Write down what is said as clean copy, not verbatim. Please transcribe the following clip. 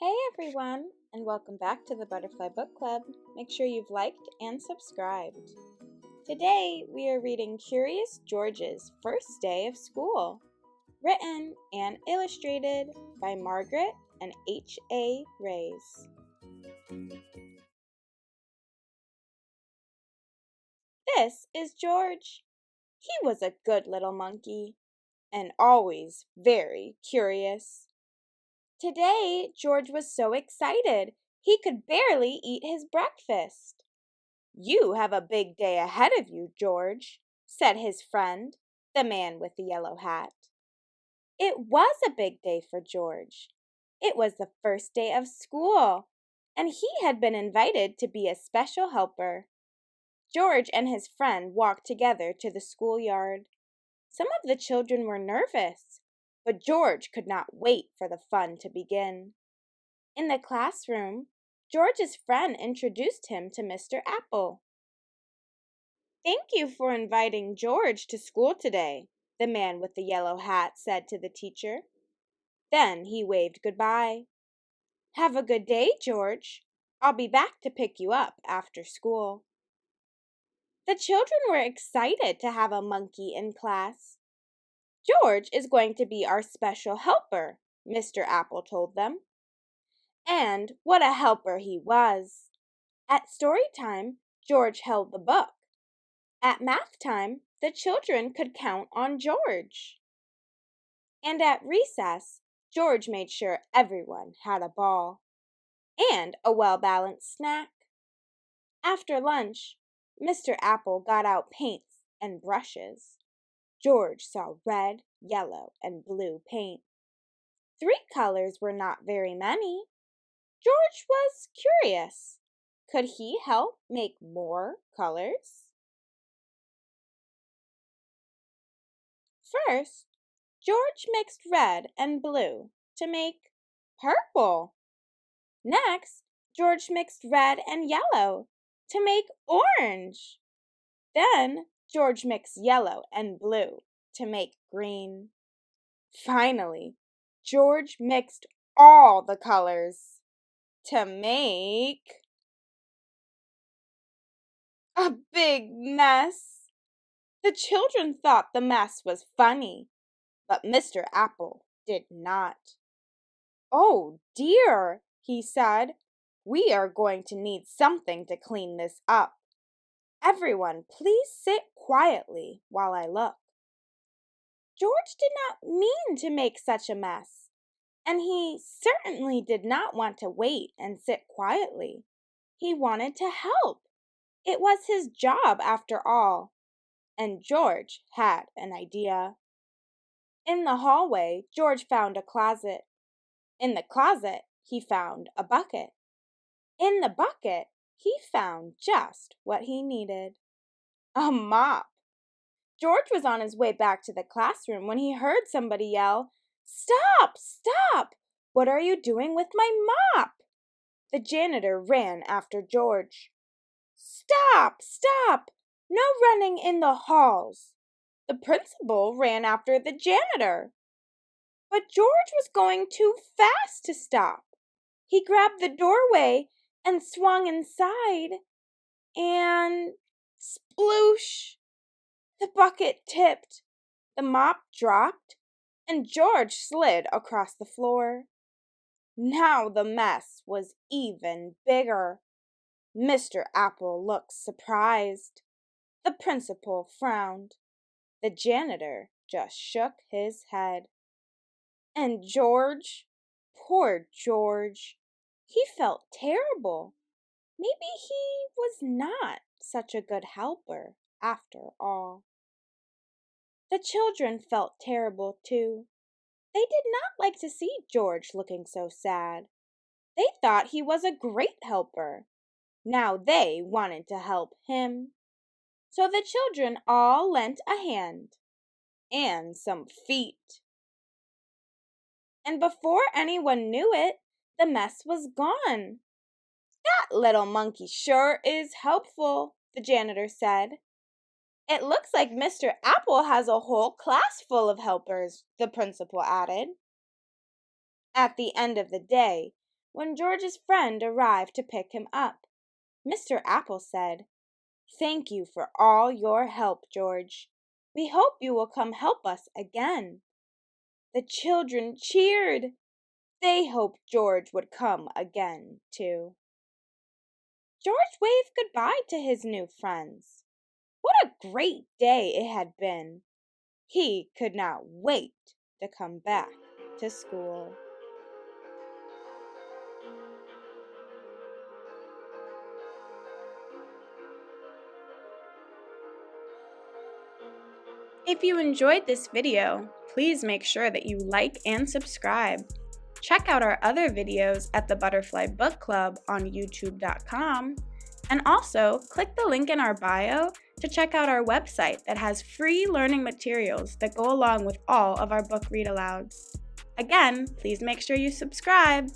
Hey everyone, and welcome back to the Butterfly Book Club. Make sure you've liked and subscribed. Today we are reading Curious George's First Day of School, written and illustrated by Margaret and H.A. Rays. This is George. He was a good little monkey, and always very curious. Today, George was so excited he could barely eat his breakfast. "You have a big day ahead of you, George," said his friend, the man with the yellow hat. It was a big day for George. It was the first day of school, and he had been invited to be a special helper. George and his friend walked together to the schoolyard. Some of the children were nervous, but George could not wait for the fun to begin. In the classroom, George's friend introduced him to Mr. Apple. "Thank you for inviting George to school today," the man with the yellow hat said to the teacher. Then he waved goodbye. "Have a good day, George. I'll be back to pick you up after school." The children were excited to have a monkey in class. "George is going to be our special helper," Mr. Apple told them. And what a helper he was! At story time, George held the book. At math time, the children could count on George. And at recess, George made sure everyone had a ball and a well-balanced snack. After lunch, Mr. Apple got out paints and brushes. George saw red, yellow, and blue paint. 3 colors were not very many. George was curious. Could he help make more colors? First, George mixed red and blue to make purple. Next, George mixed red and yellow to make orange. Then, George mixed yellow and blue to make green. Finally, George mixed all the colors to make a big mess. The children thought the mess was funny, but Mr. Apple did not. "Oh dear," he said, "we are going to need something to clean this up. Everyone, please sit quietly while I look." George did not mean to make such a mess, and he certainly did not want to wait and sit quietly. He wanted to help. It was his job after all. And George had an idea. In the hallway, George found a closet. In the closet, he found a bucket. In the bucket, he found just what he needed: a mop. George was on his way back to the classroom when he heard somebody yell, "Stop! Stop! What are you doing with my mop?" The janitor ran after George. "Stop! Stop! No running in the halls!" The principal ran after the janitor. But George was going too fast to stop. He grabbed the doorway and swung inside, and sploosh! The bucket tipped, the mop dropped, and George slid across the floor. Now the mess was even bigger. Mr. Apple looked surprised. The principal frowned. The janitor just shook his head. And George, poor George, he felt terrible. Maybe he was not such a good helper after all. The children felt terrible too. They did not like to see George looking so sad. They thought he was a great helper. Now they wanted to help him. So the children all lent a hand and some feet. And before anyone knew it, the mess was gone. "That little monkey sure is helpful," the janitor said. "It looks like Mr. Apple has a whole class full of helpers," the principal added. At the end of the day, when George's friend arrived to pick him up. Mr. Apple said, "Thank you for all your help, George. We hope you will come help us again." The children cheered. They hoped George would come again, too. George waved goodbye to his new friends. What a great day it had been! He could not wait to come back to school. If you enjoyed this video, please make sure that you like and subscribe. Check out our other videos at the Butterfly Book Club on youtube.com, and also click the link in our bio to check out our website that has free learning materials that go along with all of our book read-alouds. Again, please make sure you subscribe.